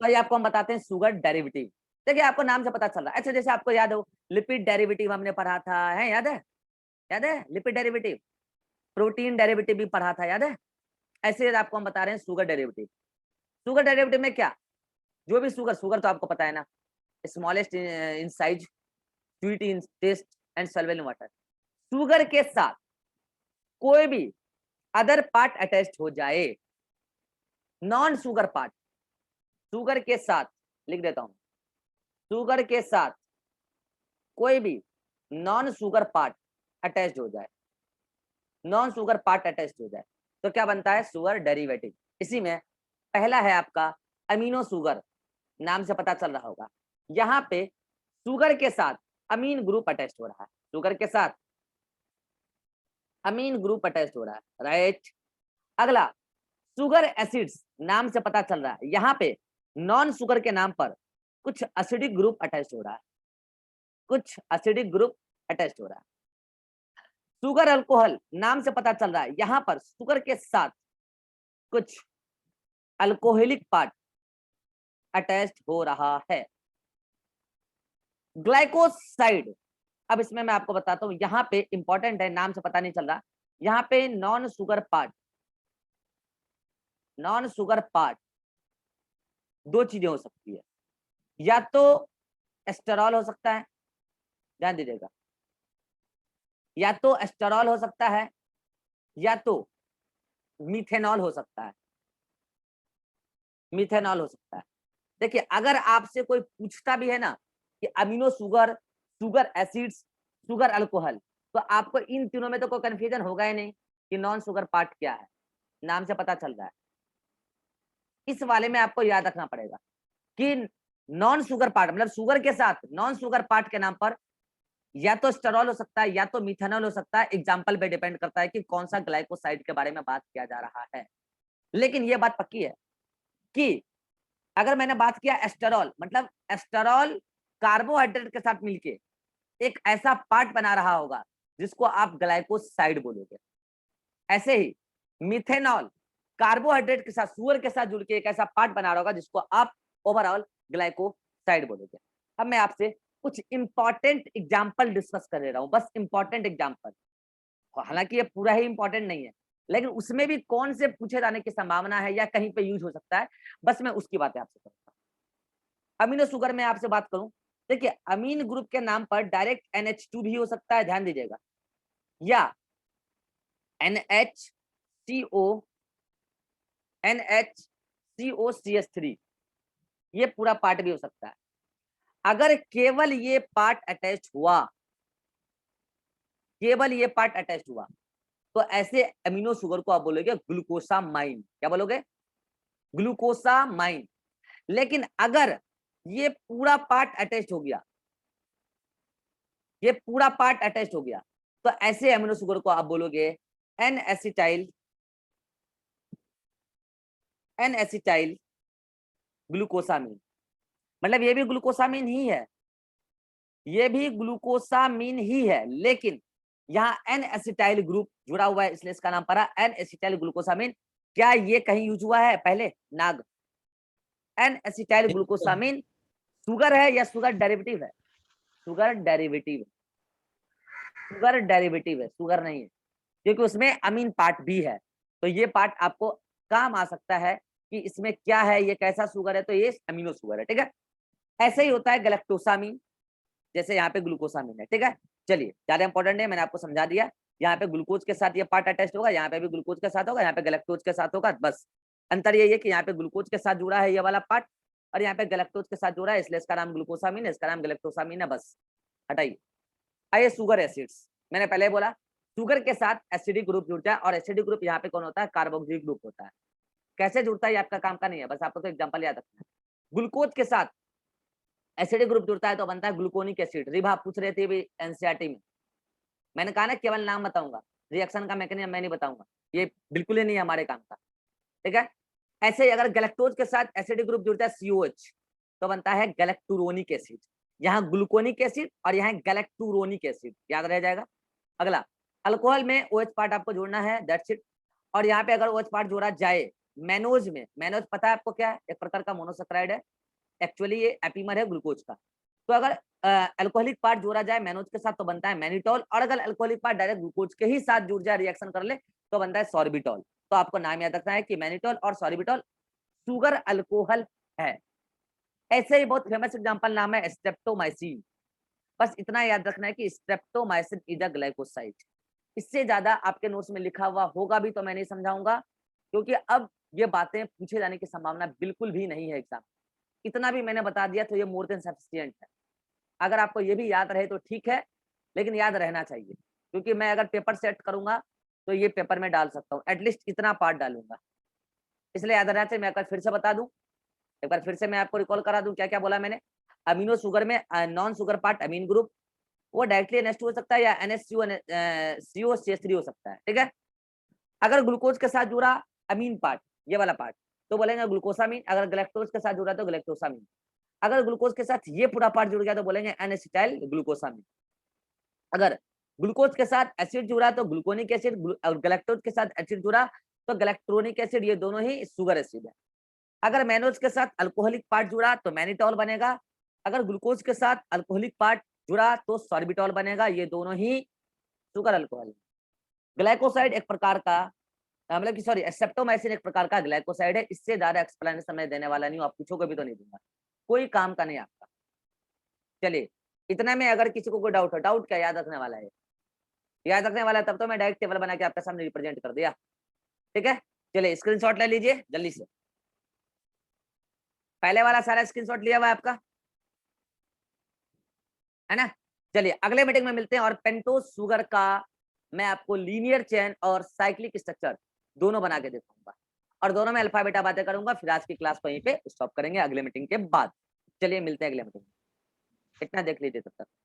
तो ये आपको हम बताते हैं शुगर डेरिवेटिव। देखिए आपको नाम से पता चल रहा है। अच्छा जैसे आपको याद हो लिपिड डेरिवेटिव हमने पढ़ा था, है याद है? याद है लिपिड डेरिवेटिव, प्रोटीन डेरिवेटिव भी पढ़ा था, याद है? ऐसे आपको हम बता रहे हैं शुगर डेरिवेटिव। शुगर डेरिवेटिव में क्या, जो भी शुगर, शुगर तो आपको पता है ना, smallest in size, sweet in taste and soluble in water. Sugar के साथ कोई भी अदर पार्ट अटैच्ड हो जाए, नॉन शुगर पार्ट, शुगर के साथ लिख देता हूं, शुगर के साथ कोई भी नॉन शुगर पार्ट अटैच्ड हो जाए, नॉन शुगर पार्ट अटैच्ड हो जाए तो क्या बनता है? Sugar derivative. इसी में पहला है आपका अमीनो शुगर, नाम से पता चल रहा होगा। यहाँ पे शुगर के साथ अमीन ग्रुप अटैच्ड हो रहा है, शुगर के साथ अमीन ग्रुप अटैच्ड हो रहा है, राइट। अगला शुगर एसिड्स, नाम से पता चल रहा है यहाँ पे नॉन शुगर के नाम पर कुछ एसिडिक ग्रुप अटैच्ड हो रहा है, कुछ एसिडिक ग्रुप अटैच्ड हो रहा है। शुगर अल्कोहल, नाम से पता चल रहा है यहाँ पर शुगर के साथ कुछ अल्कोहलिक पार्ट अटैच्ड हो रहा है। ग्लाइकोसाइड, अब इसमें मैं आपको बताता हूं, यहाँ पे इंपॉर्टेंट है, नाम से पता नहीं चल रहा, यहाँ पे non sugar part, non sugar part दो चीजें हो सकती है, या तो एस्टेरॉल हो सकता है, ध्यान दीजिएगा, या तो एस्टेरॉल हो सकता है या तो मिथेनॉल हो सकता है, मिथेनॉल हो सकता है। देखिए अगर आपसे कोई पूछता भी है ना कि amino sugar, sugar acids, sugar alcohol, तो आपको इन तीनों में तो कोई कंफ्यूजन होगा ही नहीं कि नॉन शुगर पार्ट क्या है, नाम से पता चल रहा है। इस वाले में आपको याद रखना पड़ेगा कि नॉन शुगर पार्ट मतलब शुगर के साथ नॉन शुगर पार्ट के नाम पर या तो स्टेरॉल हो सकता है या तो मिथेनॉल हो सकता है, एग्जाम्पल पे डिपेंड करता है कि कौन सा ग्लाइकोसाइड के बारे में बात किया जा रहा है। लेकिन यह बात पक्की है कि अगर मैंने बात किया एस्टेरॉल, मतलब एस्टेरॉल कार्बोहाइड्रेट के साथ मिलके एक ऐसा पार्ट बना रहा होगा जिसको आप ग्लाइकोसाइड बोलोगे। ऐसे ही मिथेनॉल कार्बोहाइड्रेट के साथ, शुगर के साथ जुड़ के एक ऐसा पार्ट बना रहा होगा जिसको आप ओवरऑल ग्लाइकोसाइड बोलोगे। अब मैं आपसे कुछ इंपॉर्टेंट एग्जाम्पल डिस्कस कर रहा हूं, बस इंपॉर्टेंट एग्जाम्पल, हालांकि ये पूरा ही इंपॉर्टेंट नहीं है, लेकिन उसमें भी कौन से पूछे जाने की संभावना है या कहीं पे यूज हो सकता है, बस मैं उसकी बातें आपसे करूंगा। अमीनो शुगर में आपसे बात करूं, देखिए अमीन ग्रुप के नाम पर डायरेक्ट NH2 भी हो सकता है, ध्यान दीजिएगा, या NHCO, NHCOCH3, ये पूरा पार्ट भी हो सकता है। अगर केवल ये पार्ट अटैच हुआ, केवल ये पार्ट अटैच हुआ, तो ऐसे अमीनो शुगर को आप बोलोगे ग्लूकोसामाइन। क्या बोलोगे? ग्लूकोसामाइन। लेकिन अगर ये पूरा पार्ट अटैच हो गया, ये पूरा पार्ट अटैच हो गया, तो ऐसे अमीनो शुगर को आप बोलोगे N acetyl, N acetyl glucosamine. मतलब ये भी ग्लूकोसामीन ही है, ये भी ग्लूकोसामीन ही है, लेकिन यहाँ एन एसिटाइल ग्रुप जुड़ा हुआ है, इसलिए इसका नाम पड़ा एन एसिटाइल ग्लूकोसामीन। क्या ये कहीं यूज हुआ है पहले? नाग, एन एसिटाइल ग्लूकोसामीन शुगर है या शुगर डेरिवेटिव है? शुगर डेरिवेटिव, शुगर डेरिवेटिव है, शुगर नहीं है, क्योंकि उसमें अमीन पार्ट भी है। तो ये पार्ट आपको काम आ सकता है कि इसमें क्या है, ये कैसा शुगर है, तो ये अमीनो शुगर है, ठीक है। ऐसे ही होता है गैलेक्टोसामीन, जैसे यहाँ पे ग्लूकोसामीन है, ठीक है। चलिए ज्यादा इंपॉर्टेंट है, मैंने आपको समझा दिया। यहाँ पे ग्लूकोज के साथ ये पार्ट अटैच होगा, यहाँ पे भी ग्लूकोज के साथ होगा, यहाँ पे गैलेक्टोज के साथ होगा। बस अंतर यही है कि यहाँ पे ग्लूकोज के साथ जुड़ा है ये वाला पार्ट, और यहाँ पे गैलेक्टोज के साथ जुड़ा है, इसलिए इसका नाम ग्लूकोसामीन है, इसका नाम गैलेक्टोसामीन है। बस हटाइए। आइए शुगर एसिड्स, मैंने पहले बोला शुगर के साथ एसिडिक ग्रुप जुड़ता है, और एसिडिक ग्रुप यहाँ पे कौन होता है? कार्बोक्सिलिक ग्रुप होता है। कैसे जुड़ता है ये आपका काम का नहीं है, बस आपको तो एग्जांपल याद रखना है। ग्लूकोज के साथ एसिडिक ग्रुप जुड़ता है तो बनता है ग्लूकोनिक एसिड। रिभा पूछ रहे थे भी एनसीईआरटी में, मैंने कहा ना केवल नाम बताऊंगा, रिएक्शन का मैकेनिज्म मैं नहीं बताऊंगा, ये बिल्कुल ही नहीं है हमारे काम का, ठीक है। ऐसे ही अगर गैलेक्टोज के साथ एसिडिक ग्रुप जुड़ता है COH, तो बनता है गैलेक्टुरोनिक एसिड। यहाँ ग्लूकोनिक एसिड और यहाँ गैलेक्टुरोनिक एसिड, याद रह जाएगा। अगला, अल्कोहल में OH पार्ट आपको जोड़ना है, दैट्स इट। और यहाँ पे अगर OH पार्ट जोड़ा जाए मैनोज में, मैनोज पता है आपको क्या है? एक प्रकार का मोनोसेक्राइड है, एक्चुअली ये एपीमर है ग्लूकोज का। तो अगर अल्कोहलिक पार्ट जोड़ा जाए मैनोज के साथ तो बनता है मैनिटोल, और अगर अल्कोहलिक पार्ट डायरेक्ट ग्लूकोज के ही साथ जुड़ जाए, रिएक्शन कर ले, तो बनता है सॉर्बिटॉल। तो आपको नाम याद रखना है कि मैनिटोल और सॉर्बिटॉल शुगर अल्कोहल है। ऐसे ही बहुत फेमस एग्जांपल नाम है स्ट्रेप्टोमाइसिन। बस इतना याद रखना है कि स्ट्रेप्टोमाइसिन इज अ ग्लाइकोसाइड। इससे ज्यादा आपके नोट्स में लिखा हुआ होगा भी तो मैं नहीं समझाऊंगा, क्योंकि अब ये बातें पूछे जाने की संभावना बिल्कुल भी नहीं है एग्जाम। इतना भी मैंने बता दिया तो ये मोर देन सफिशिएंट है। अगर आपको ये भी याद रहे तो ठीक है, लेकिन याद रहना चाहिए, क्योंकि मैं अगर पेपर सेट करूंगा तो ये पेपर में डाल सकता हूँ, एटलीस्ट इतना पार्ट डालूंगा, इसलिए याद रहना चाहिए। मैं अगर फिर से बता दूं, एक बार फिर से मैं आपको रिकॉल करा दूं क्या क्या बोला मैंने। अमीनो शुगर में नॉन शुगर पार्ट अमीन ग्रुप, वो डायरेक्टली NH2 हो सकता है या NH3 हो सकता है, ठीक है। अगर ग्लूकोज के साथ जुड़ा अमीन पार्ट, ये वाला पार्ट, तो बोलेंगे ग्लूकोसामीन। अगर गैलेक्टोज के साथ जुड़ा तो गैलेक्टोसामीन। अगर ग्लूकोज के साथ ये पूरा पार्ट जुड़ गया तो बोलेंगे एन-एसिटाइल ग्लूकोसामीन। अगर ग्लूकोज के साथ एसिड जुड़ा तो ग्लूकोनिक एसिड, और गैलेक्टोज के साथ एसिड जुड़ा तो गैलेक्ट्रोनिक एसिड, ये दोनों ही शुगर एसिड है। अगर मैनोज के साथ अल्कोहलिक पार्ट जुड़ा तो मैनिटॉल बनेगा। अगर ग्लूकोज के साथ अल्कोहलिक पार्ट जुड़ा तो सॉर्बिटॉल बनेगा, ये दोनों ही शुगर अल्कोहल। ग्लाइकोसाइड एक प्रकार का मतलब कि सॉरी सेप्टोमाइसिन एक प्रकार का ग्लाइकोसाइड है। इससे ज्यादा एक्सप्लेनेशन मैं देने वाला नहीं हूँ, आप पूछोगे भी तो नहीं दूंगा, कोई काम का नहीं आपका। चलिए इतना में अगर किसी को कोई डाउट हो, डाउट क्या याद रखने वाला है, याद रखने वाला है तब तो मैं डायरेक्ट टेबल बना के आपके सामने रिप्रेजेंट कर दिया, ठीक है। चलिए स्क्रीनशॉट ले लीजिए जल्दी से, पहले वाला सारा स्क्रीनशॉट लिया हुआ है आपका, है ना। चलिए अगले मीटिंग में मिलते हैं, और पेंटोज शुगर का मैं आपको लीनियर चेन और साइक्लिक स्ट्रक्चर दोनों बना के दिखाऊंगा, और दोनों में अल्फा बीटा बातें करूंगा। फिर आज की क्लास को यहीं पे स्टॉप करेंगे अगले मीटिंग के बाद। चलिए मिलते हैं अगले मीटिंग में, इतना देख लीजिए तब तक।